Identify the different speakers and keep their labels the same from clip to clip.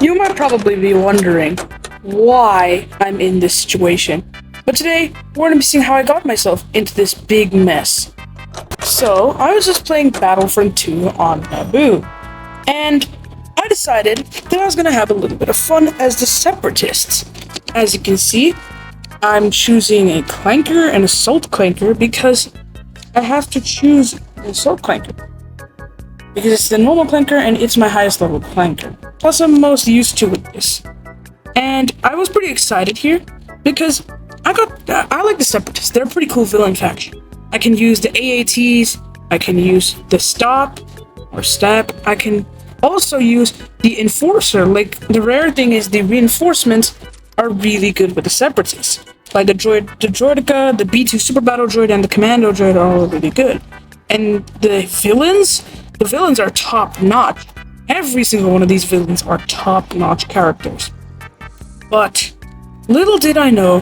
Speaker 1: You might probably be wondering why I'm in this situation, but today we're going to be seeing how I got myself into this big mess. So, I was just playing Battlefront 2 on Naboo, and I decided that I was going to have a little bit of fun as the Separatists. As you can see, I'm choosing a Clanker and Assault Clanker because I have to choose an Assault Clanker. Because it's the normal Clanker and it's my highest level Clanker. Plus I'm most used to with this. And I was pretty excited here because I like the Separatists. They're a pretty cool villain faction. I can use the AATs, I can use the Stop or Step, I can also use the Enforcer. Like, the rare thing is the reinforcements are really good with the Separatists. Like the Droideka, the B2 Super Battle Droid, and the Commando Droid are all really good. And the villains are top-notch. Every single one of these villains are top-notch characters. But little did I know,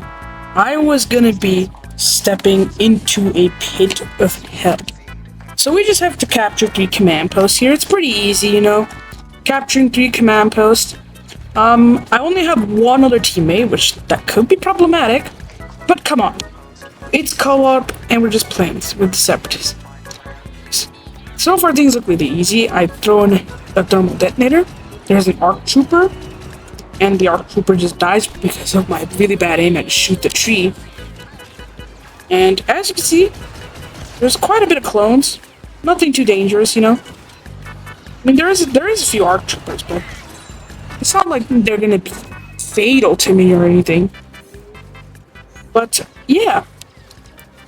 Speaker 1: I was gonna be stepping into a pit of hell. So we just have to capture 3 command posts here. It's pretty easy, you know. Capturing 3 command posts. I only have one other teammate, which that could be problematic. But come on. It's co-op, and we're just playing with the Separatists. So far, things look really easy. I've thrown a thermal detonator. There's an ARC Trooper. And the ARC Trooper just dies because of my really bad aim at shoot the tree. And as you can see, there's quite a bit of clones. Nothing too dangerous, you know. I mean, there is a few ARC Troopers, but it's not like they're gonna be fatal to me or anything. But yeah.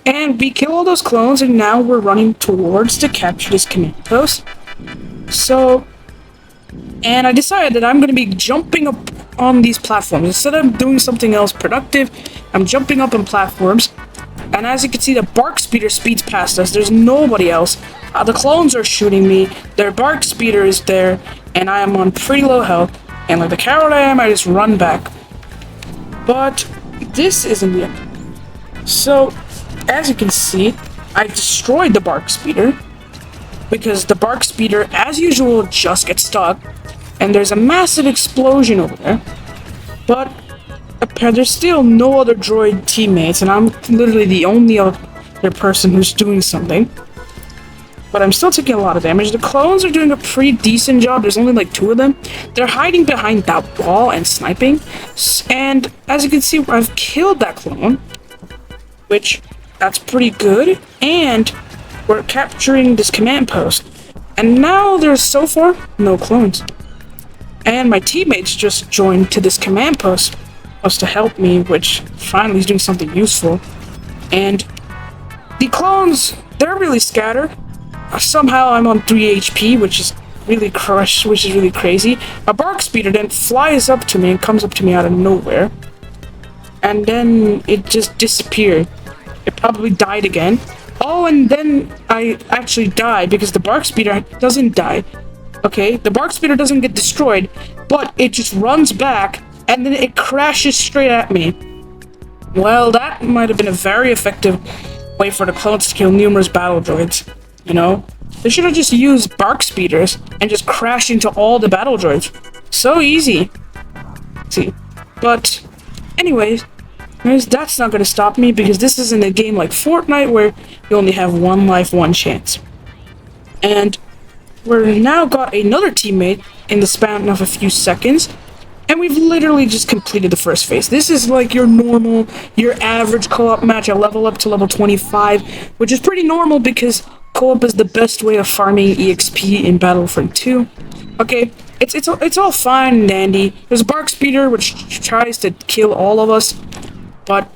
Speaker 1: And we kill all those clones, and now we're running towards to capture this command post. So, and I decided that I'm gonna be jumping up on these platforms. Instead of doing something else productive, I'm jumping up on platforms. And as you can see, the Bark Speeder speeds past us. There's nobody else. The clones are shooting me. Their Bark Speeder is there, and I am on pretty low health. And like the coward I am, I just run back. But this isn't the end. So, as you can see, I destroyed the Bark Speeder. Because the Bark Speeder, as usual, just gets stuck. And there's a massive explosion over there. But there's still no other droid teammates, and I'm literally the only other person who's doing something. But I'm still taking a lot of damage. The clones are doing a pretty decent job. There's only like 2 of them. They're hiding behind that wall and sniping. And as you can see, I've killed that clone. Which, that's pretty good. And we're capturing this command post. And now there's so far no clones. And my teammates just joined to this command post was to help me, which finally is doing something useful. And the clones, they're really scattered. Somehow I'm on 3 HP, which is really crazy. A Bark Speeder then flies up to me and comes up to me out of nowhere. And then it just disappeared. It probably died again. Oh, and then I actually died because the Bark Speeder doesn't die. Okay, the Bark Speeder doesn't get destroyed, but it just runs back and then it crashes straight at me. Well, that might have been a very effective way for the clones to kill numerous battle droids, you know? They should have just used Bark Speeders and just crashed into all the battle droids. So easy. See, but anyways, that's not gonna stop me because this isn't a game like Fortnite where you only have 1 life, 1 chance. And we've now got another teammate in the span of a few seconds. And we've literally just completed the first phase. This is like your average co-op match. I level up to level 25, which is pretty normal because co-op is the best way of farming EXP in Battlefront 2. Okay, it's all fine and dandy. There's a Bark Speeder which tries to kill all of us, but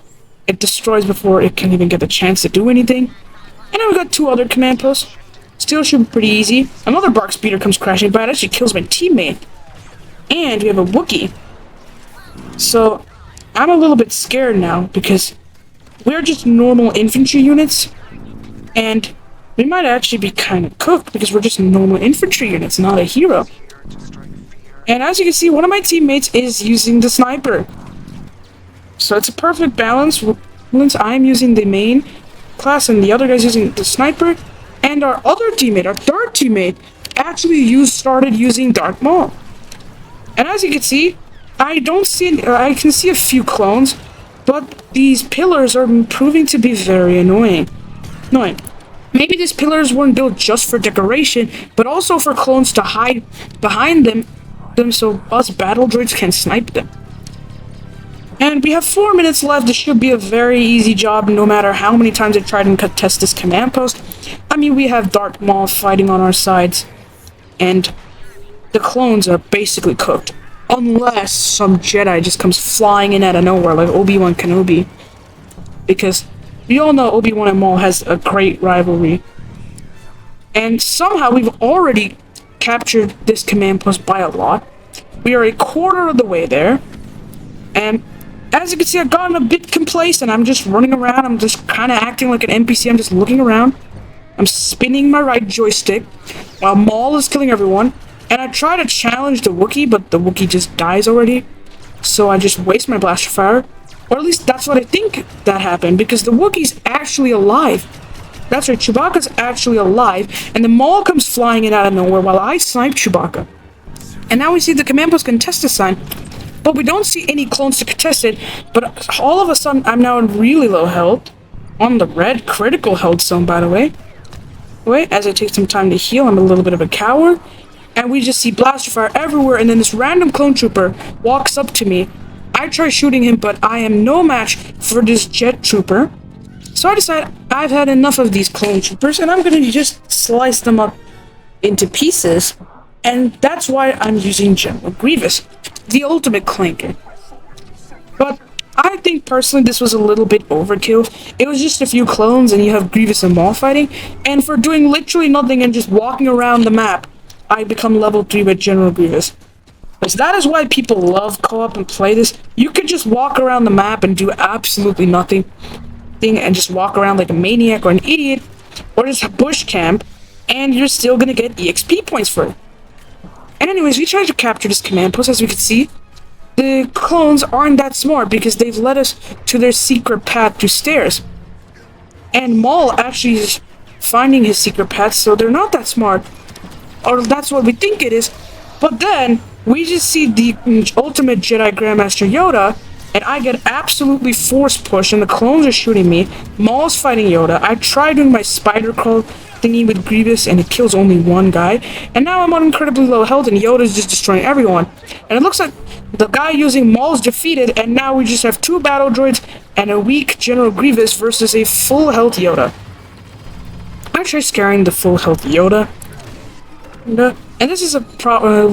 Speaker 1: it destroys before it can even get the chance to do anything. And then we got 2 other command posts. Still should be pretty easy. Another Bark Speeder comes crashing by. It actually kills my teammate. And we have a Wookiee. So, I'm a little bit scared now because we're just normal infantry units. And we might actually be kind of cooked because we're just normal infantry units, not a hero. And as you can see, one of my teammates is using the sniper. So it's a perfect balance. I'm using the main class and the other guy's using the sniper. And our other teammate, our third teammate, actually started using Dark Maul. And as you can see, I don't see any, I can see a few clones, but these pillars are proving to be very annoying. Maybe these pillars weren't built just for decoration, but also for clones to hide behind them so us battle droids can snipe them. And we have 4 minutes left. This should be a very easy job, no matter how many times I tried and contest this command post. I mean, we have Darth Maul fighting on our sides, and the clones are basically cooked. Unless some Jedi just comes flying in out of nowhere, like Obi-Wan Kenobi. Because we all know Obi-Wan and Maul has a great rivalry. And somehow we've already captured this command post by a lot. We are a quarter of the way there. And as you can see, I've gotten a bit complacent. I'm just running around. I'm just kind of acting like an NPC. I'm just looking around. I'm spinning my right joystick while Maul is killing everyone. And I try to challenge the Wookiee, but the Wookiee just dies already. So I just waste my blaster fire. Or at least that's what I think that happened, because the Wookiee's actually alive. That's right, Chewbacca's actually alive. And the Maul comes flying in out of nowhere while I snipe Chewbacca. And now we see the command post contested sign. But we don't see any clones to contest it. But all of a sudden, I'm now in really low health. On the red critical health zone, by the way. Wait, as I take some time to heal, I'm a little bit of a coward. And we just see blaster fire everywhere. And then this random clone trooper walks up to me. I try shooting him, but I am no match for this jet trooper. So I decide I've had enough of these clone troopers. And I'm going to just slice them up into pieces. And that's why I'm using General Grievous, the ultimate clanker. But I think personally this was a little bit overkill. It was just a few clones and you have Grievous and Maul fighting. And for doing literally nothing and just walking around the map, I become level 3 with General Grievous. Because that is why people love co-op and play this. You could just walk around the map and do absolutely nothing. And just walk around like a maniac or an idiot. Or just bush camp. And you're still going to get EXP points for it. And anyways, we tried to capture this command post. As we can see, the clones aren't that smart because they've led us to their secret path through stairs. And Maul actually is finding his secret path, so they're not that smart. Or that's what we think it is. But then, we just see the ultimate Jedi Grandmaster Yoda, and I get absolutely force pushed, and the clones are shooting me. Maul's fighting Yoda. I try doing my spider crawl thingy with Grievous, and it kills only one guy. And now I'm on incredibly low health, and Yoda's just destroying everyone. And it looks like the guy using Maul's defeated, and now we just have 2 battle droids and a weak General Grievous versus a full health Yoda. I try scaring the full health Yoda. And this is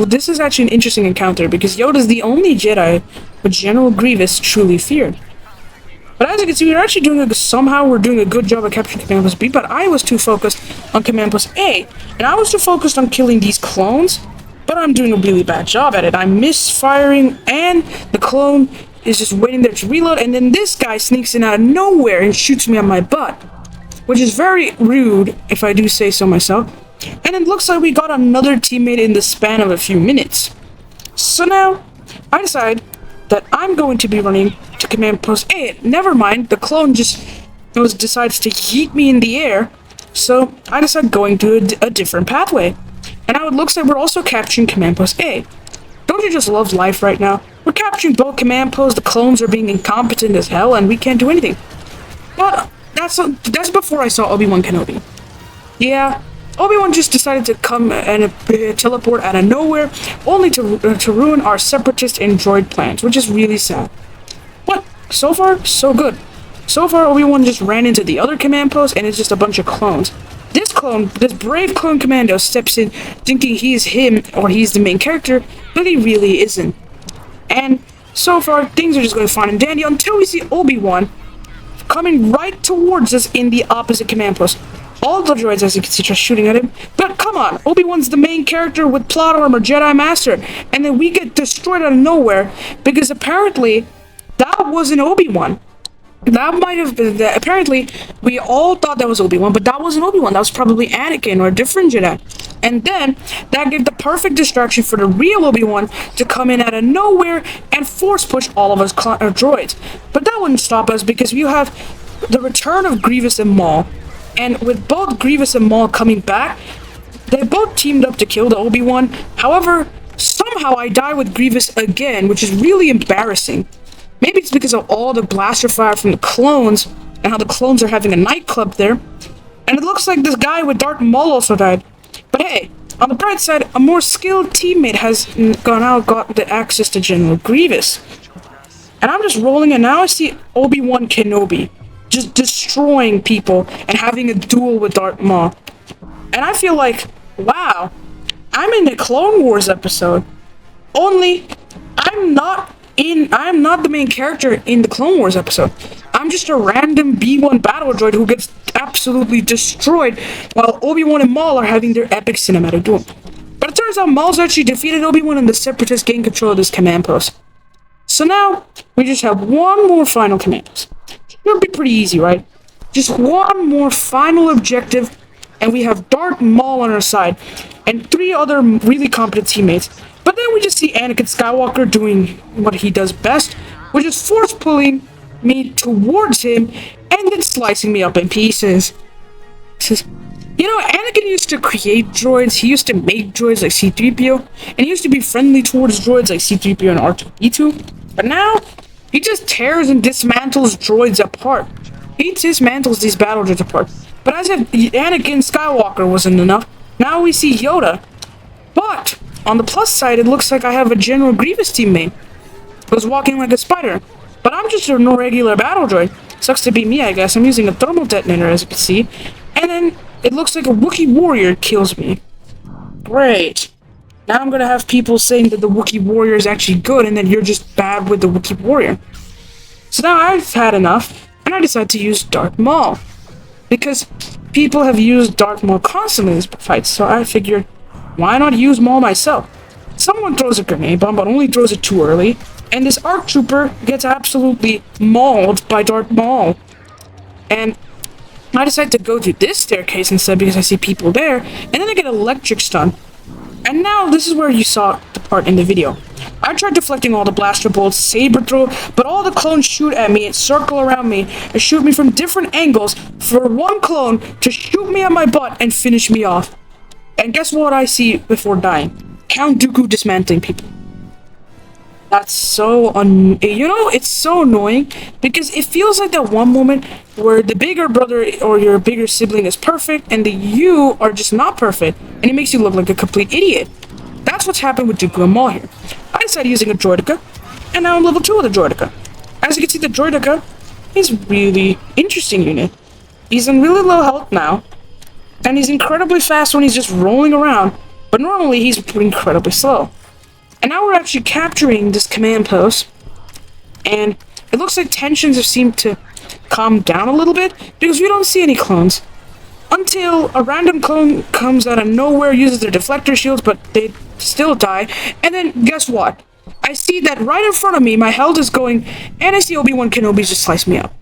Speaker 1: this is actually an interesting encounter because Yoda's the only Jedi but General Grievous truly feared. But as you can see, we're actually doing a good job of capturing Command Post B, but I was too focused on Command Post A, and I was too focused on killing these clones, but I'm doing a really bad job at it. I'm misfiring, and the clone is just waiting there to reload, and then this guy sneaks in out of nowhere and shoots me on my butt, which is very rude, if I do say so myself. And it looks like we got another teammate in the span of a few minutes. So now, I decide that I'm going to be running to Command Post A. Never mind, the clone just decides to yeet me in the air, so I decide going to a different pathway. And now it looks like we're also capturing Command Post A. Don't you just love life right now? We're capturing both command posts, the clones are being incompetent as hell, and we can't do anything. But that's before I saw Obi-Wan Kenobi. Yeah, Obi-Wan just decided to come and teleport out of nowhere, only to ruin our separatist and droid plans, which is really sad. But so far, so good. So far, Obi-Wan just ran into the other command post, and it's just a bunch of clones. This brave clone commando steps in thinking he's him, or he's the main character, but he really isn't. And so far, things are just going fine and dandy until we see Obi-Wan coming right towards us in the opposite command post. All the droids, as you can see, just shooting at him. But come on, Obi-Wan's the main character with plot armor, Jedi Master. And then we get destroyed out of nowhere because apparently that wasn't Obi-Wan. That might have been, apparently we all thought that was Obi-Wan, but that wasn't Obi-Wan. That was probably Anakin or a different Jedi. And then that gave the perfect distraction for the real Obi-Wan to come in out of nowhere and force push all of us droids. But that wouldn't stop us because you have the return of Grievous and Maul. And with both Grievous and Maul coming back, they both teamed up to kill the Obi-Wan. However, some somehow I die with Grievous again, which is really embarrassing. Maybe it's because of all the blaster fire from the clones, and how the clones are having a nightclub there. And it looks like this guy with Darth Maul also died. But hey, on the bright side, a more skilled teammate has got the access to General Grievous. And I'm just rolling, and now I see Obi-Wan Kenobi just destroying people and having a duel with Darth Maul. And I feel like, wow, I'm in a Clone Wars episode. Only, I'm not the main character in the Clone Wars episode. I'm just a random B1 battle droid who gets absolutely destroyed while Obi-Wan and Maul are having their epic cinematic duel. But it turns out Maul's actually defeated Obi-Wan and the Separatists gain control of this command post. So now, we just have one more final command post. It'll be pretty easy, right? Just one more final objective, and we have Darth Maul on our side, and 3 other really competent teammates. But then we just see Anakin Skywalker doing what he does best, which is force pulling me towards him and then slicing me up in pieces. You know, Anakin used to create droids, he used to make droids like C-3PO, and he used to be friendly towards droids like C-3PO and R2-D2, but now, he just tears and dismantles droids apart. He dismantles these battle droids apart. But as if Anakin Skywalker wasn't enough, now we see Yoda. But, on the plus side, it looks like I have a General Grievous teammate who's walking like a spider. But I'm just a no regular battle droid. Sucks to be me, I guess. I'm using a thermal detonator, as you can see. And then, it looks like a Wookiee warrior kills me. Great. Now I'm gonna have people saying that the Wookiee warrior is actually good and that you're just bad with the Wookiee warrior. So now I've had enough, and I decide to use Darth Maul. Because people have used Darth Maul constantly in these fights, so I figured, why not use Maul myself? Someone throws a grenade bomb, but only throws it too early, and this ARC Trooper gets absolutely mauled by Darth Maul. And I decide to go to this staircase instead because I see people there, and then I get electric stun. And now this is where you saw the part in the video. I tried deflecting all the blaster bolts, saber throw, but all the clones shoot at me and circle around me and shoot me from different angles for one clone to shoot me at my butt and finish me off. And guess what I see before dying? Count Dooku dismantling people. That's so it's so annoying because it feels like that one moment where the bigger brother or your bigger sibling is perfect and you are just not perfect, and it makes you look like a complete idiot. That's what's happened with Dooku and Maul here. I decided using a Droideka, and now I'm level 2 with the Droideka. As you can see, the Droideka is really interesting unit. He's in really low health now, and he's incredibly fast when he's just rolling around, but normally he's incredibly slow. And now we're actually capturing this command post, and it looks like tensions have seemed to calm down a little bit because we don't see any clones. Until a random clone comes out of nowhere, uses their deflector shields, but they still die. And then, guess what? I see that right in front of me, my health is going, and I see Obi-Wan Kenobi just slice me up.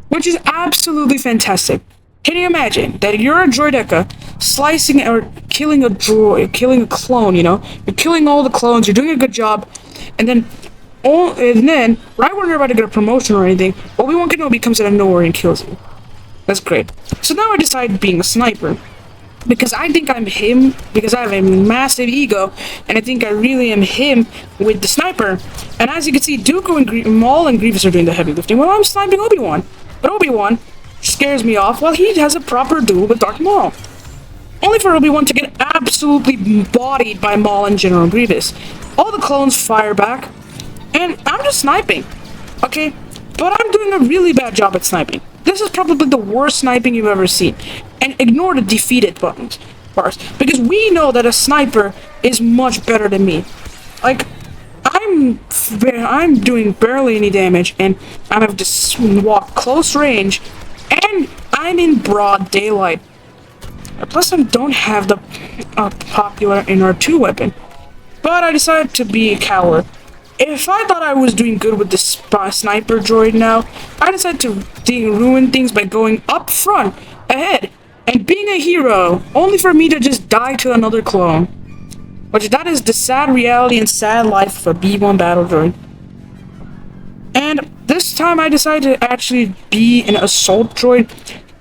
Speaker 1: Which is absolutely fantastic. Can you imagine that you're a droideka slicing or killing a droid, killing a clone, you know? You're killing all the clones, you're doing a good job, and then right when you're about to get a promotion or anything, Obi-Wan Kenobi comes out of nowhere and kills you. That's great. So now I decided being a sniper. Because I think I'm him, because I have a massive ego, and I think I really am him with the sniper. And as you can see, Dooku and Maul and Grievous are doing the heavy lifting while I'm sniping Obi-Wan. But Obi-Wan scares me off while he has a proper duel with Darth Maul. Only for Obi-Wan to get absolutely bodied by Maul and General Grievous. All the clones fire back, and I'm just sniping. Okay? But I'm doing a really bad job at sniping. This is probably the worst sniping you've ever seen. And ignore the defeated bars. Because we know that a sniper is much better than me. Like, I'm doing barely any damage, and I have to walk close range, and I'm in broad daylight. Plus, I don't have the popular NR2 weapon. But I decided to be a coward. If I thought I was doing good with the sniper droid now, I decided to ruin things by going up front, ahead, and being a hero, only for me to just die to another clone. Which that is the sad reality and sad life of a B1 battle droid. And this time I decided to actually be an assault droid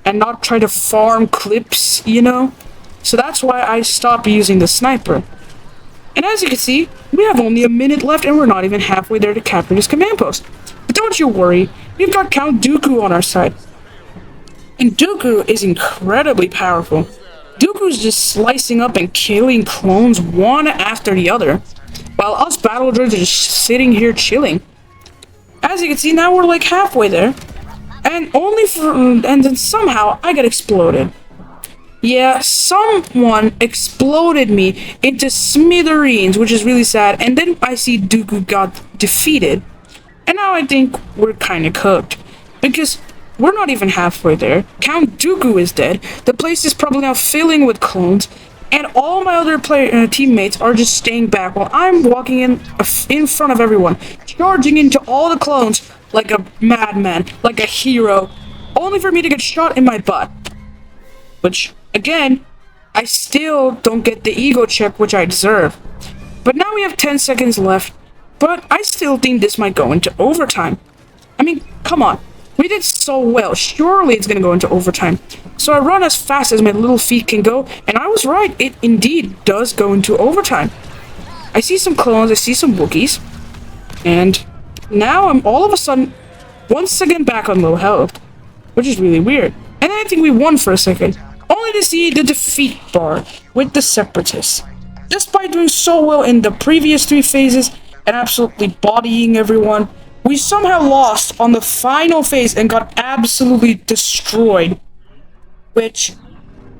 Speaker 1: and not try to farm clips, you know? So that's why I stopped using the sniper. And as you can see, we have only a minute left and we're not even halfway there to capture this command post. But don't you worry, we've got Count Dooku on our side. And Dooku is incredibly powerful. Dooku's just slicing up and killing clones one after the other, while us battle droids are just sitting here chilling. As you can see, now we're like halfway there, and then somehow I get exploded. Yeah, someone exploded me into smithereens, which is really sad, and then I see Dooku got defeated. And now I think we're kinda cooked, because we're not even halfway there. Count Dooku is dead, the place is probably now filling with clones, and all my other teammates are just staying back while I'm walking in front of everyone, charging into all the clones like a madman, like a hero, only for me to get shot in my butt. Which, again, I still don't get the ego check which I deserve. But now we have 10 seconds left, but I still think this might go into overtime. I mean, come on. We did so well. Surely it's gonna go into overtime. So I run as fast as my little feet can go, and I was right. It indeed does go into overtime. I see some clones, I see some Wookiees, and now I'm all of a sudden once again back on low health, which is really weird. And I think we won for a second, only to see the defeat bar with the Separatists. Despite doing so well in the previous 3 phases and absolutely bodying everyone, we somehow lost on the final phase and got absolutely destroyed. Which,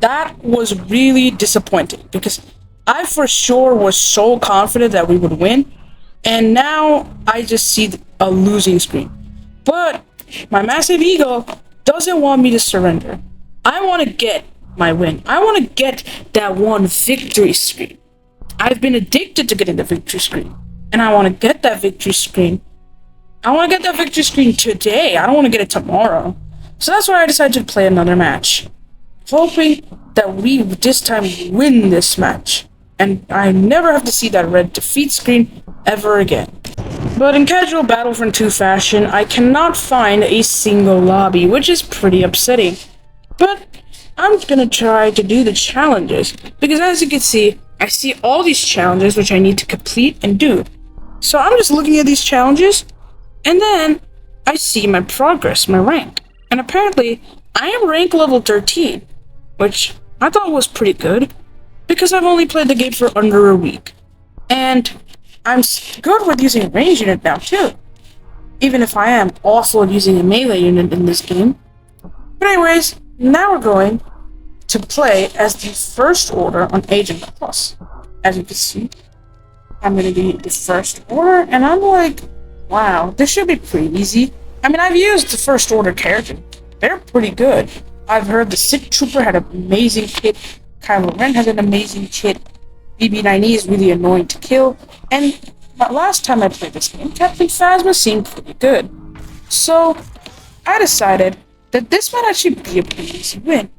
Speaker 1: that was really disappointing, because I for sure was so confident that we would win, and now I just see a losing screen. But my massive ego doesn't want me to surrender. I want to get my win. I want to get that one victory screen. I've been addicted to getting the victory screen, and I want to get that victory screen. I want to get that victory screen today. I don't want to get it tomorrow. So that's why I decided to play another match, hoping that we this time win this match, and I never have to see that red defeat screen ever again. But in casual Battlefront 2 fashion, I cannot find a single lobby, which is pretty upsetting. But I'm gonna try to do the challenges, because as you can see, I see all these challenges which I need to complete and do. So I'm just looking at these challenges, and then I see my progress, my rank. And apparently, I am rank level 13, which I thought was pretty good, because I've only played the game for under a week. And I'm good with using a range unit now too, even if I am awful at using a melee unit in this game. But anyways, now we're going to play as the First Order on Agent Plus. As you can see, I'm going to be the First Order, and I'm like, wow, this should be pretty easy. I mean, I've used the First Order character. They're pretty good. I've heard the Sith Trooper had an amazing kit, Kylo Ren has an amazing kit, BB-9E is really annoying to kill, and last time I played this game, Captain Phasma seemed pretty good. So, I decided that this might actually be a pretty easy win,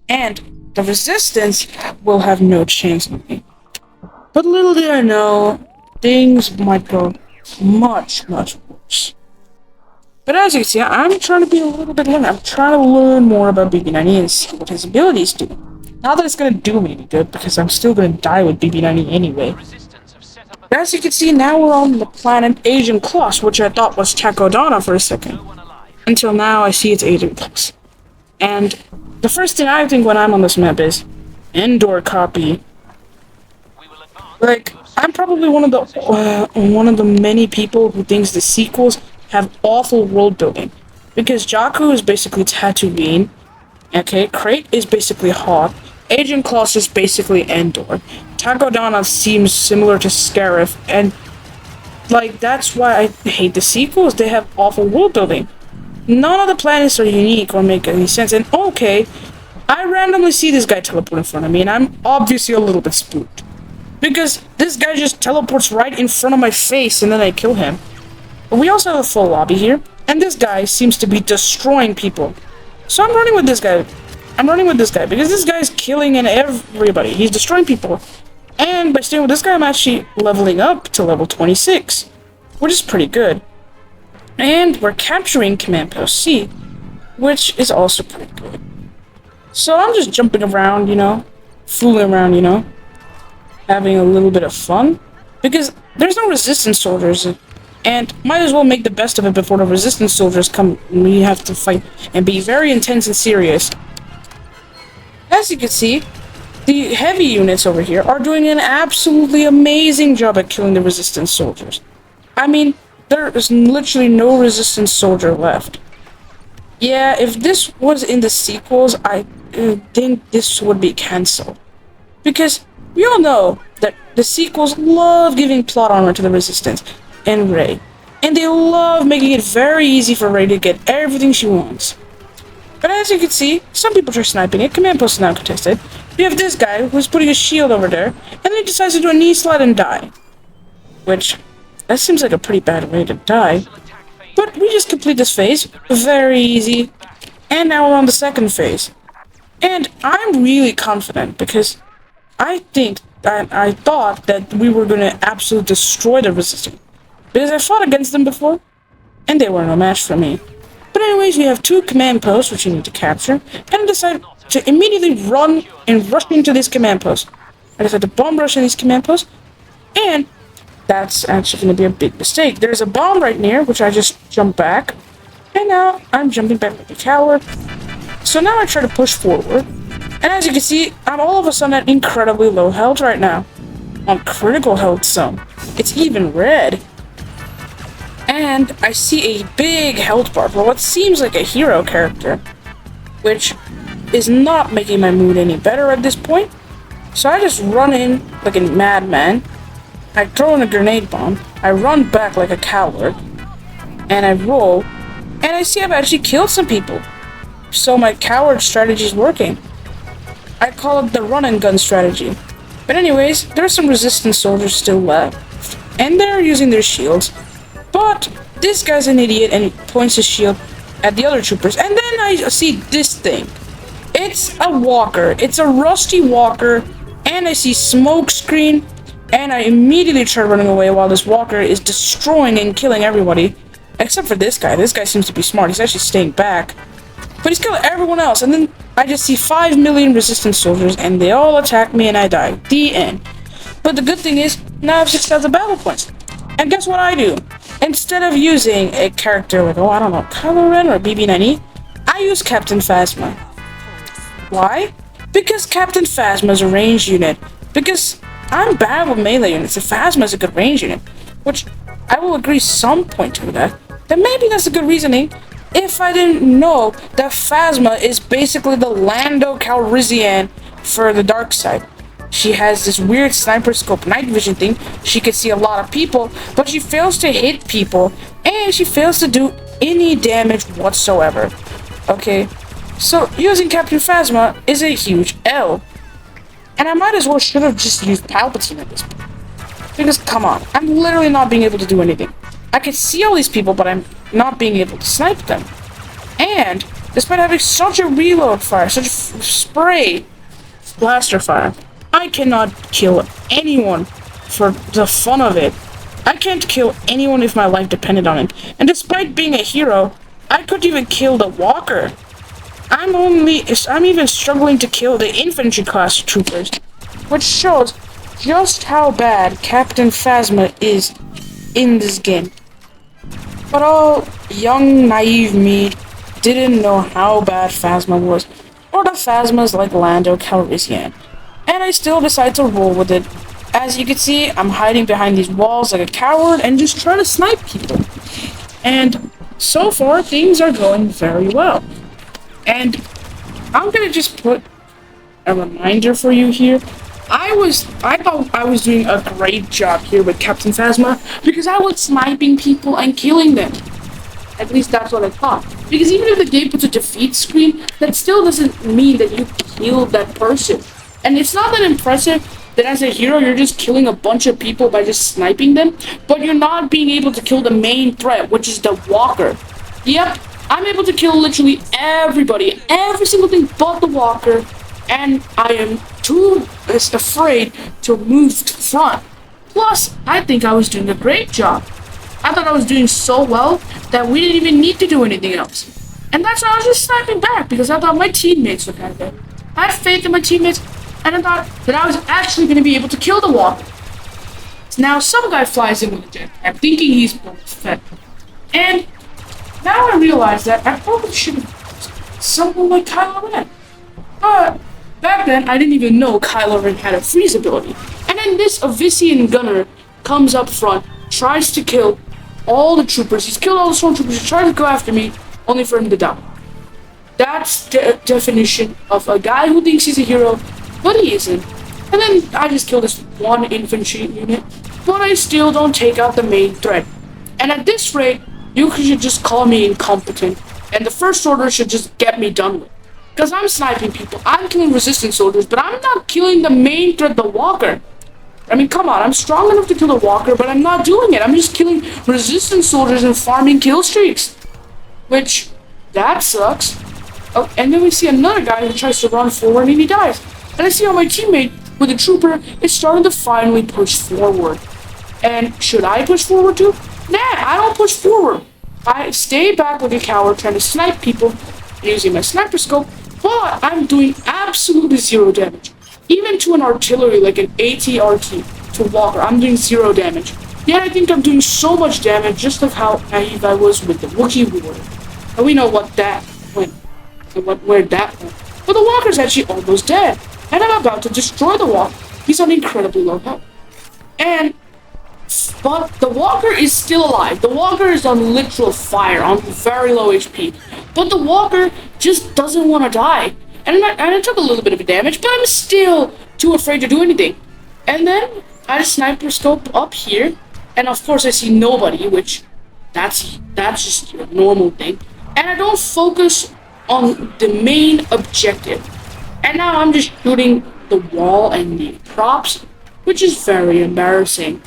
Speaker 1: and the Resistance will have no chance with me. But little did I know, things might go much, much worse. But as you can see, I'm trying to be a little bit learned. I'm trying to learn more about BB-9E and see what his abilities do. Not that it's going to do me any good, because I'm still going to die with BB-9E anyway. But as you can see, now we're on the planet Agent Plus, which I thought was Takodana for a second. Until now, I see it's Agent Plus. And the first thing I think when I'm on this map is Endor copy. Like, I'm probably one of the many people who thinks the sequels have awful world building, because Jakku is basically Tatooine, okay, Crate is basically Hoth, Agent Kloss is basically Endor, Takodana seems similar to Scarif, and like that's why I hate the sequels. They have awful world building. None of the planets are unique or make any sense. And okay, I randomly see this guy teleport in front of me, and I'm obviously a little bit spooked, because this guy just teleports right in front of my face and then I kill him. But we also have a full lobby here, and this guy seems to be destroying people. So I'm running with this guy. Because this guy's killing everybody. He's destroying people. And by staying with this guy, I'm actually leveling up to level 26, which is pretty good. And we're capturing Command Post C, which is also pretty good. So I'm just jumping around, you know, fooling around, you know. having a little bit of fun. Because there's no resistance soldiers, and might as well make the best of it before the resistance soldiers come and we have to fight and be very intense and serious. As you can see, the heavy units over here are doing an absolutely amazing job at killing the resistance soldiers. I mean, there is literally no resistance soldier left. Yeah, if this was in the sequels, I think this would be cancelled. Because we all know that the sequels love giving plot armor to the resistance and Rey. And they love making it very easy for Rey to get everything she wants. But as you can see, some people are sniping it. Command post is now contested. We have this guy who's putting a shield over there, and then he decides to do a knee slide and die. Which, that seems like a pretty bad way to die. But we just complete this phase. Very easy. And now we're on the second phase. And I'm really confident because I thought that we were going to absolutely destroy the resistance. Because I fought against them before, and they were no match for me. But anyways, we have 2 command posts which you need to capture, and I decided to immediately run and rush into this command post. I decided to bomb rush in these command posts, and that's actually going to be a big mistake. There's a bomb right near, which I just jumped back, and now I'm jumping back like a coward. So now I try to push forward, and as you can see, I'm all of a sudden at incredibly low health right now. On critical health zone. It's even red. And I see a big health bar for what seems like a hero character, which is not making my mood any better at this point. So I just run in like a madman, I throw in a grenade bomb, I run back like a coward, and I roll, and I see I've actually killed some people. So my coward strategy is working. I call it the run and gun strategy. But anyways, there's some resistance soldiers still left, and they're using their shields. But this guy's an idiot and he points his shield at the other troopers. And then I see this thing. It's a walker. It's a rusty walker. And I see smoke screen. And I immediately try running away while this walker is destroying and killing everybody. Except for this guy. This guy seems to be smart. He's actually staying back. But he's killing everyone else. And then I just see 5 million resistance soldiers. And they all attack me and I die. The end. But the good thing is, now I have 6,000 battle points. And guess what I do? Instead of using a character like, I don't know, Kylo Ren or BB-9E, I use Captain Phasma. Why? Because Captain Phasma is a ranged unit. Because I'm bad with melee units, and Phasma is a good range unit. Which, I will agree some point to that. Then maybe that's a good reasoning if I didn't know that Phasma is basically the Lando Calrissian for the dark side. She has this weird sniper scope night vision thing. She can see a lot of people, but she fails to hit people, and she fails to do any damage whatsoever. Okay, so using Captain Phasma is a huge L. And I might as well should have just used Palpatine at this point. Because, come on, I'm literally not being able to do anything. I can see all these people, but I'm not being able to snipe them. And, despite having such a reload fire, such a spray blaster fire, I cannot kill anyone for the fun of it. I can't kill anyone if my life depended on it. And despite being a hero, I couldn't even kill the walker. I'm even struggling to kill the infantry class troopers, which shows just how bad Captain Phasma is in this game. But all young, naive me didn't know how bad Phasma was, or that Phasma's like Lando Calrissian. And I still decide to roll with it. As you can see, I'm hiding behind these walls like a coward and just trying to snipe people. And so far, things are going very well. And I'm gonna just put a reminder for you here. I thought I was doing a great job here with Captain Phasma because I was sniping people and killing them. At least that's what I thought. Because even if the game puts a defeat screen, that still doesn't mean that you killed that person. And it's not that impressive that as a hero you're just killing a bunch of people by just sniping them, but you're not being able to kill the main threat, which is the walker. Yep, I'm able to kill literally everybody, every single thing but the walker, and I am too afraid to move to the front. Plus, I think I was doing a great job. I thought I was doing so well that we didn't even need to do anything else. And that's why I was just sniping back, because I thought my teammates would have it. I have faith in my teammates, and I thought that I was actually going to be able to kill the walker. So now some guy flies in with a jetpack, thinking he's Boba Fett. And now I realize that I probably should have used someone like Kylo Ren. But back then, I didn't even know Kylo Ren had a freeze ability. And then this Avician gunner comes up front, tries to kill all the troopers. He's killed all the stormtroopers. He tries to go after me, only for him to die. That's the definition of a guy who thinks he's a hero, but he isn't. And then I just killed this one infantry unit, but I still don't take out the main threat. And at this rate, you should just call me incompetent, and the First Order should just get me done with. Because I'm sniping people, I'm killing resistance soldiers, but I'm not killing the main threat, the walker. I mean, come on, I'm strong enough to kill the walker, but I'm not doing it. I'm just killing resistance soldiers and farming kill streaks. Which, that sucks. Oh, and then we see another guy who tries to run forward and he dies. And I see how my teammate with a trooper is starting to finally push forward. And should I push forward too? Nah, I don't push forward. I stay back like a coward trying to snipe people using my sniper scope, but I'm doing absolutely zero damage. Even to an artillery like an AT-RT to a walker, I'm doing zero damage. Yet I think I'm doing so much damage just like how naive I was with the Wookiee War. And we know what that went. And where that went. But the walker's actually almost dead. And I'm about to destroy the walker. He's on incredibly low health. But the walker is still alive. The walker is on literal fire, on very low HP. But the walker just doesn't want to die. And I took a little bit of damage, but I'm still too afraid to do anything. And then I sniper scope up here, and of course I see nobody, which that's just a normal thing. And I don't focus on the main objective. And now I'm just shooting the wall and the props, which is very embarrassing.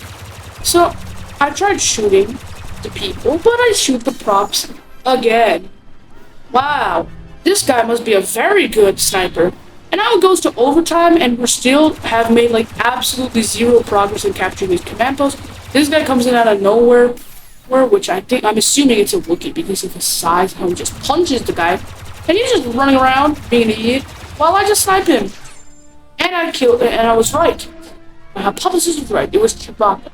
Speaker 1: So I tried shooting the people, but I shoot the props again. Wow, this guy must be a very good sniper. And now it goes to overtime, and we still have made like absolutely zero progress in capturing these command posts. This guy comes in out of nowhere, which I'm assuming it's a Wookiee because of his size, how he just punches the guy. And he's just running around being an idiot while I just snipe him. And I killed it, and I was right. My hypothesis was right. It was Chewbacca.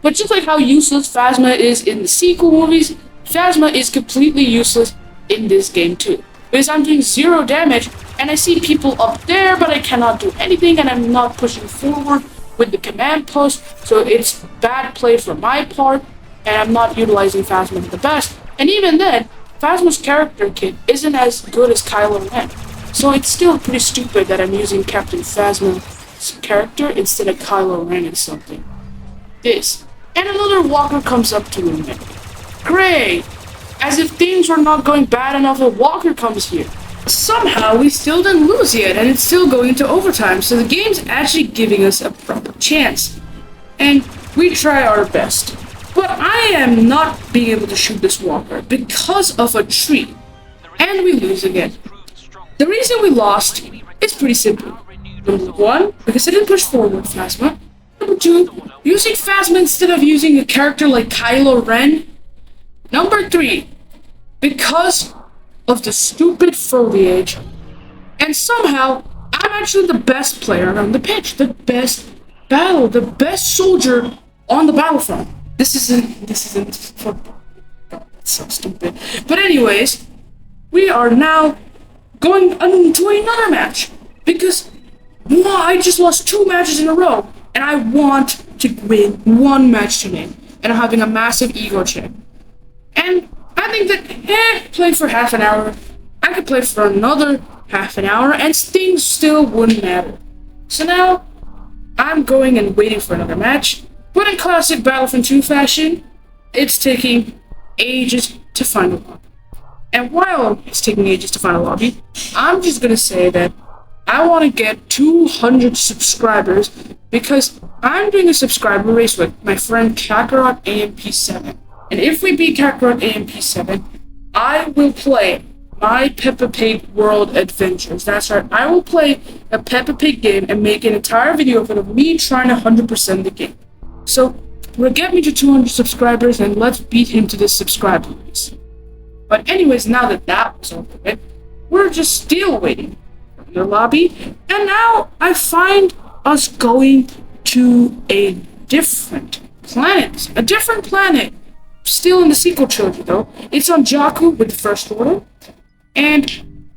Speaker 1: But just like how useless Phasma is in the sequel movies, Phasma is completely useless in this game too. Because I'm doing zero damage, and I see people up there, but I cannot do anything, and I'm not pushing forward with the command post, so it's bad play from my part, and I'm not utilizing Phasma to the best. And even then, Phasma's character kit isn't as good as Kylo Ren. So it's still pretty stupid that I'm using Captain Phasma's character instead of Kylo Ren or something. This. And another walker comes up to him. Great! As if things were not going bad enough, a walker comes here. Somehow we still didn't lose yet, and it's still going into overtime, so the game's actually giving us a proper chance. And we try our best. But I am not being able to shoot this walker because of a tree. And we lose again. The reason we lost is pretty simple. Number one, because I didn't push forward Phasma. Number two, using Phasma instead of using a character like Kylo Ren. Number three, because of the stupid foliage. And somehow, I'm actually the best player on the pitch. The best soldier on the battlefront. This isn't football. That's so stupid. But anyways, we are now going into another match. Because I just lost 2 matches in a row. And I want to win 1 match today. And I'm having a massive ego check. And I think that, play for half an hour. I could play for another half an hour, and things still wouldn't matter. So now, I'm going and waiting for another match. But in classic Battlefront 2 fashion, it's taking ages to find a lobby. And while it's taking ages to find a lobby, I'm just gonna say that I want to get 200 subscribers because I'm doing a subscriber race with my friend Kakarot AMP7. And if we beat Kakarot AMP7, I will play my Peppa Pig World Adventures. That's right, I will play a Peppa Pig game and make an entire video of it of me trying to 100% the game. So, we'll get me to 200 subscribers and let's beat him to this subscriber race. But anyways, now that was over with, we're just still waiting for the lobby. And now I find us going to a different planet. A different planet. Still in the sequel trilogy, though. It's on Jakku with the First Order. And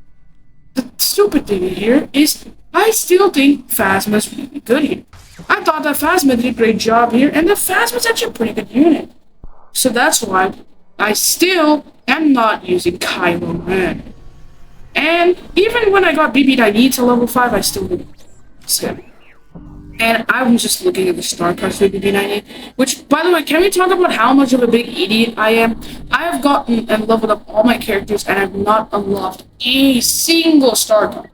Speaker 1: the stupid thing here is I still think Phasma's really good here. I thought that Phasma did a great job here, and that Phasma's actually a pretty good unit. So that's why I still am not using Kylo Ren. And even when I got BB-9E to level 5, I still didn't use him. And I was just looking at the star cards for BB-9E, which, by the way, can we talk about how much of a big idiot I am? I have gotten and leveled up all my characters, and I have not unlocked a single star card.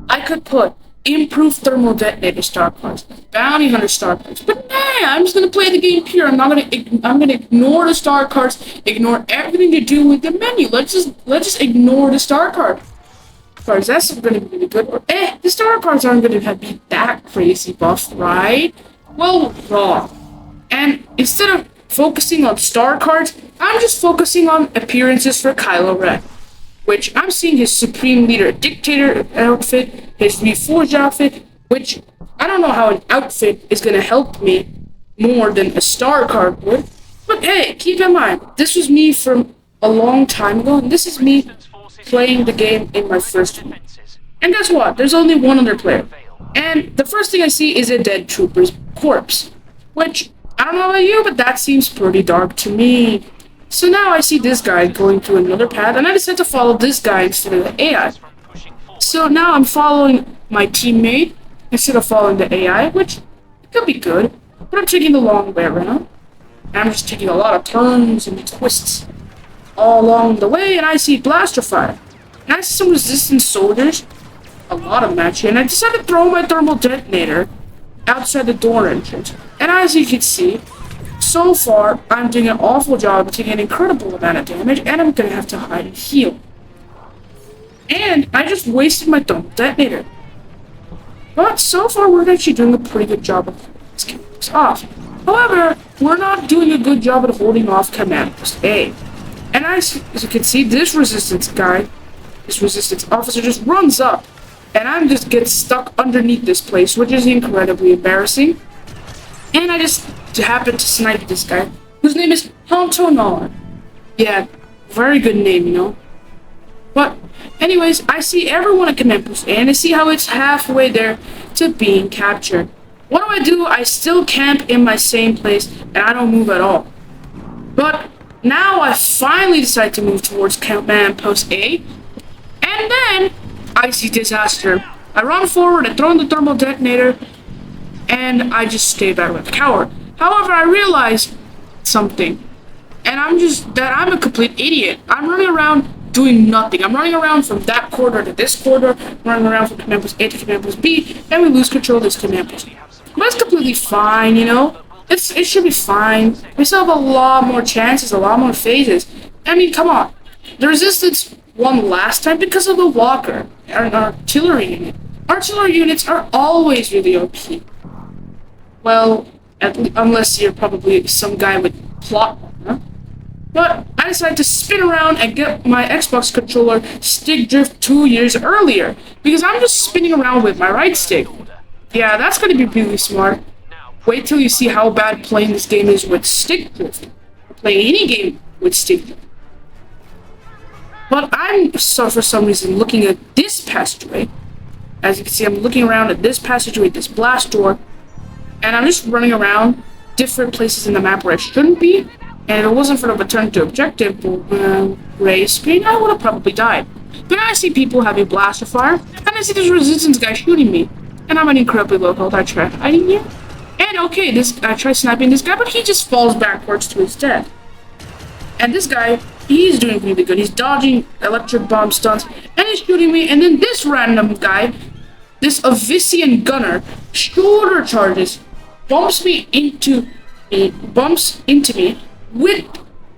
Speaker 1: I could put improved thermal detonator star cards, bounty hunter star cards, but nah, I'm just gonna play the game pure. I'm gonna ignore the star cards, ignore everything to do with the menu. Let's just ignore the star cards. That's gonna be really good. Or the star cards aren't gonna be that crazy buff, right? Well, wrong. And instead of focusing on star cards, I'm just focusing on appearances for Kylo Ren, which I'm seeing his Supreme Leader Dictator outfit, his Reforged outfit, which I don't know how an outfit is gonna help me more than a star card would. But hey, keep in mind, this was me from a long time ago, and this is me playing the game in my first week. And guess what? There's only one other player. And the first thing I see is a dead trooper's corpse, which, I don't know about you, but that seems pretty dark to me. So now I see this guy going through another path, and I decided to follow this guy instead of the AI. So now I'm following my teammate instead of following the AI, which could be good, but I'm taking the long way around. And I'm just taking a lot of turns and twists all along the way, and I see blaster fire. And I see some resistance soldiers, a lot of them actually, and I decided to throw my thermal detonator outside the door entrance. And as you can see, so far, I'm doing an awful job of taking an incredible amount of damage, and I'm gonna have to hide and heal. And I just wasted my thermal detonator. But so far, we're actually doing a pretty good job of holding this off. However, we're not doing a good job at holding off Command Post A. And as you can see, this resistance guy, this resistance officer just runs up, and I'm just get stuck underneath this place, which is incredibly embarrassing. And I just happen to snipe this guy, whose name is Hontonar. Yeah, very good name, you know. But anyways, I see everyone at Command Post A, and I see how it's halfway there to being captured. What do? I still camp in my same place, and I don't move at all. But now I finally decide to move towards Command Post A, and then I see disaster. I run forward, I throw in the thermal detonator, and I just stay back like a coward. However, I realize something, and I'm a complete idiot. I'm running around doing nothing. I'm running around from that corridor to this corridor, running around from Command Post A to Command Post B, and we lose control of this Command Post. But it's completely fine, you know? It should be fine. We still have a lot more chances, a lot more phases. I mean, come on. The Resistance won last time because of the Walker, an artillery unit. Artillery units are always really OP. Well, unless you're probably some guy with plot, huh? But I decided to spin around and get my Xbox controller stick drift 2 years earlier, because I'm just spinning around with my right stick. Yeah, that's gonna be really smart. Wait till you see how bad playing this game is with stick drift. Or playing any game with stick drift. But I'm, so for some reason, looking at this passageway. As you can see, I'm looking around at this passageway, this blast door, and I'm just running around different places in the map where I shouldn't be. And if it wasn't for the return to objective gray screen, I would have probably died. But now I see people having blaster fire, and I see this resistance guy shooting me. And I'm an incredibly low health. I try hiding here. And okay, I try sniping this guy, but he just falls backwards to his death. And this guy, he's doing really good. He's dodging electric bomb stunts, and he's shooting me. And then this random guy, this Avician gunner, shoulder charges, bumps into me with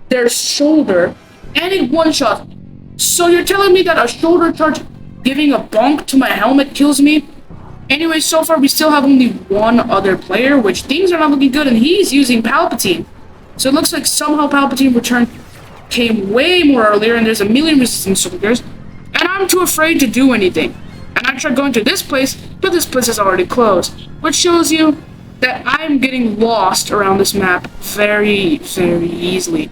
Speaker 1: their shoulder, and it one-shots me. So you're telling me that a shoulder charge giving a bonk to my helmet kills me? Anyway, so far we still have only one other player, which things are not looking good, and he's using Palpatine. So it looks like somehow Palpatine return came way more earlier, and there's a million resistance soldiers, and I'm too afraid to do anything. And I tried going to this place, but this place is already closed. Which shows you that I'm getting lost around this map very, very easily.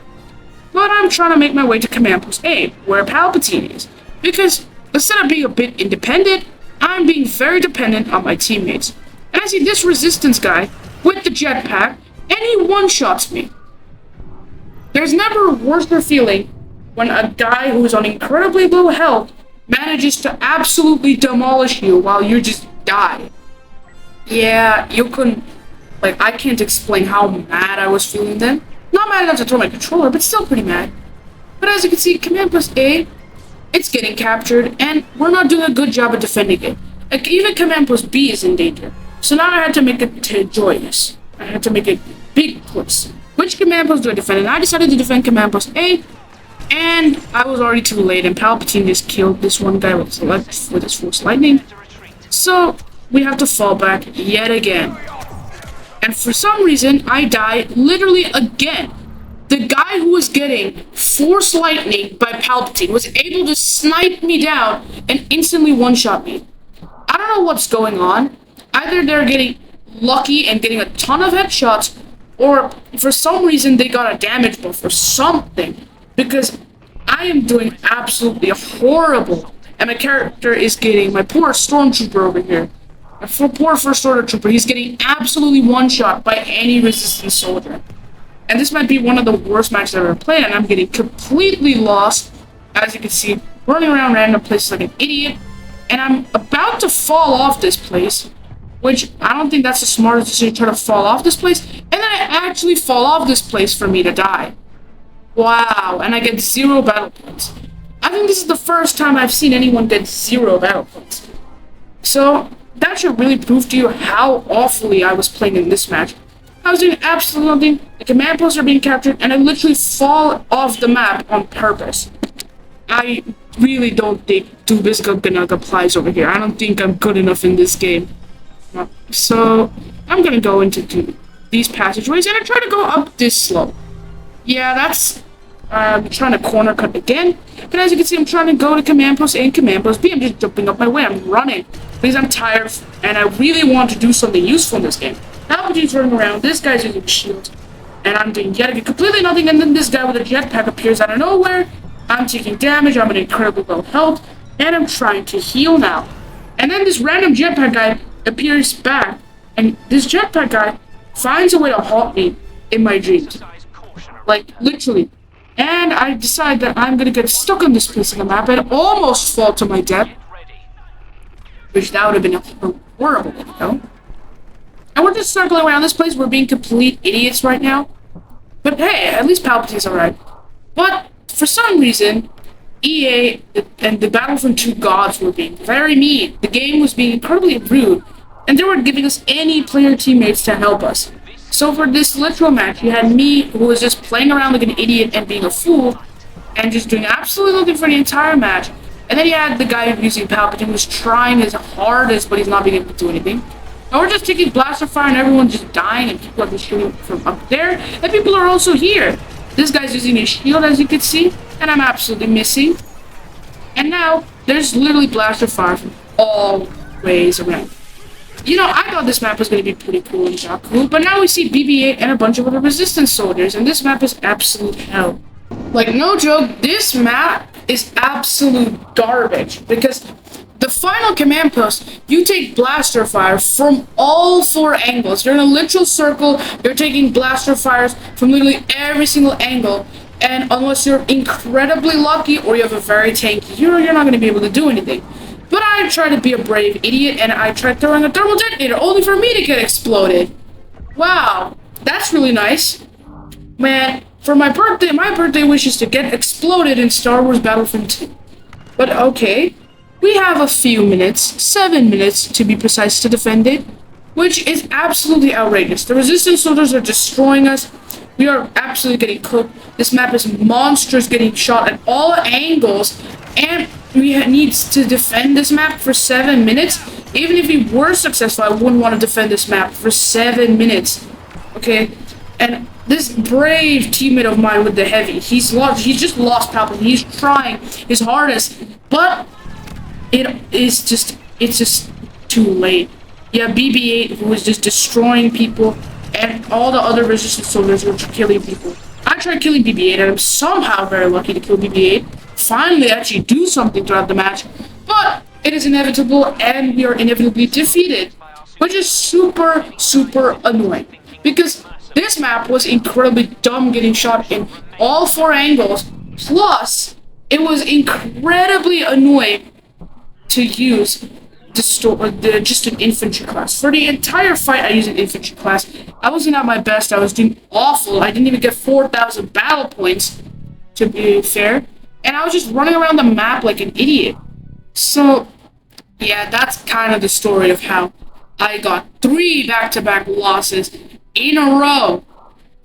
Speaker 1: But I'm trying to make my way to Command Post A, where Palpatine is. Because instead of being a bit independent, I'm being very dependent on my teammates. And I see this Resistance guy with the jetpack, and he one-shots me. There's never a worse feeling when a guy who is on incredibly low health manages to absolutely demolish you while you just die. Yeah, you couldn't... Like, I can't explain how mad I was feeling then. Not mad enough to throw my controller, but still pretty mad. But as you can see, Command Post A, it's getting captured, and we're not doing a good job of defending it. Like, even Command Post B is in danger. So now I had to make it joyous. I had to make it big push. Which Command Post do I defend? And I decided to defend Command Post A, and I was already too late, and Palpatine just killed this one guy with his Force Lightning. So we have to fall back yet again. And for some reason, I died literally again. The guy who was getting Force Lightning by Palpatine was able to snipe me down and instantly one-shot me. I don't know what's going on. Either they're getting lucky and getting a ton of headshots, or for some reason they got a damage buff or something. Because I am doing absolutely horrible. And my character is getting, my poor Stormtrooper over here. My poor First Order Trooper, he's getting absolutely one-shot by any Resistance soldier. And this might be one of the worst matches I've ever played, and I'm getting completely lost. As you can see, running around random places like an idiot. And I'm about to fall off this place, which I don't think that's the smartest decision to try to fall off this place. And then I actually fall off this place for me to die. Wow, and I get 0 battle points. I think this is the first time I've seen anyone get 0 battle points. So that should really prove to you how awfully I was playing in this match. I was doing absolutely nothing. The command posts are being captured, and I literally fall off the map on purpose. I really don't think Dubisgaganug applies over here. I don't think I'm good enough in this game. So I'm gonna go into these passageways, and I try to go up this slope. Yeah, that's... I'm trying to corner cut again. But as you can see, I'm trying to go to Command Post A and Command Post B. I'm just jumping up my way. I'm running because I'm tired, and I really want to do something useful in this game. Palpatine's running around. This guy's using a shield, and I'm doing yet again completely nothing. And then this guy with a jetpack appears out of nowhere. I'm taking damage. I'm in incredibly low health, and I'm trying to heal now. And then this random jetpack guy appears back, and this jetpack guy finds a way to haunt me in my dreams. Like, literally. And I decide that I'm gonna get stuck on this place on the map and almost fall to my death. Which that would have been a horrible video. And we're just circling around this place. We're being complete idiots right now. But hey, at least Palpatine's alright. But for some reason, EA and the Battlefront 2 gods were being very mean. The game was being incredibly rude. And they weren't giving us any player teammates to help us. So for this literal match, you had me, who was just playing around like an idiot and being a fool, and just doing absolutely nothing for the entire match. And then you had the guy using Palpatine, who was trying his hardest, but he's not being able to do anything. And we're just taking blaster fire, and everyone's just dying, and people are just shooting from up there. And people are also here. This guy's using his shield, as you can see, and I'm absolutely missing. And now, there's literally blaster fire from all ways around. You know, I thought this map was going to be pretty cool in Jakku, but now we see BB-8 and a bunch of other Resistance soldiers, and this map is absolute hell. Like, no joke, this map is absolute garbage, because the final command post, you take blaster fire from all 4 angles. You're in a literal circle, you're taking blaster fires from literally every single angle, and unless you're incredibly lucky or you have a very tanky hero, you're not going to be able to do anything. But I tried to be a brave idiot, and I tried throwing a thermal detonator, only for me to get exploded. Wow, that's really nice. Man, for my birthday wish is to get exploded in Star Wars Battlefront 2. But okay, we have a few minutes, 7 minutes to be precise, to defend it, which is absolutely outrageous. The Resistance soldiers are destroying us. We are absolutely getting cooked. This map is monstrous, getting shot at all angles, and we need to defend this map for 7 minutes. Even if we were successful, I wouldn't want to defend this map for 7 minutes. Okay? And this brave teammate of mine with the heavy, he's just lost Palpatine. He's trying his hardest, but it is just it's just too late. Yeah, BB-8 who was just destroying people, and all the other resistance soldiers were killing people. I tried killing BB-8, and I'm somehow very lucky to kill BB-8. Finally, actually do something throughout the match, but it is inevitable, and we are inevitably defeated, which is super, super annoying. Because this map was incredibly dumb, getting shot in all 4 angles, plus it was incredibly annoying to use just an infantry class. For the entire fight, I used an infantry class. I wasn't at my best. I was doing awful. I didn't even get 4,000 battle points, to be fair. And I was just running around the map like an idiot. So, yeah, that's kind of the story of how I got 3 back-to-back losses in a row.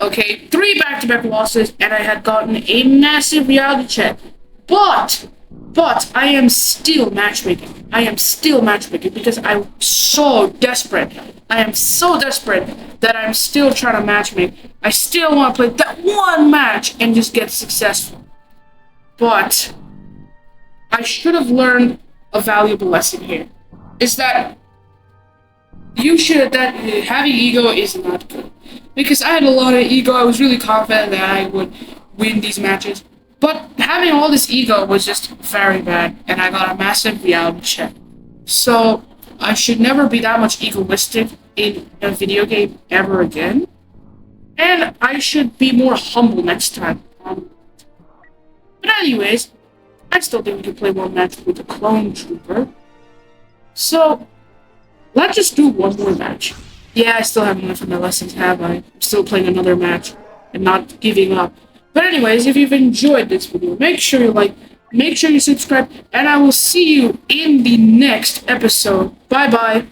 Speaker 1: Okay, 3 back-to-back losses, and I had gotten a massive reality check. But I am still matchmaking. I am still matchmaking because I'm so desperate. I am so desperate that I'm still trying to matchmake. I still want to play that one match and just get successful. But I should have learned a valuable lesson here. Is that having ego is not good. Because I had a lot of ego. I was really confident that I would win these matches. But having all this ego was just very bad, and I got a massive reality check. So, I should never be that much egoistic in a video game ever again. And I should be more humble next time. But anyways, I still think we can play one match with the clone trooper. So, let's just do one more match. Yeah, I still haven't learned from my lessons, have I? I'm still playing another match and not giving up. But anyways, if you've enjoyed this video, make sure you like, make sure you subscribe, and I will see you in the next episode. Bye-bye.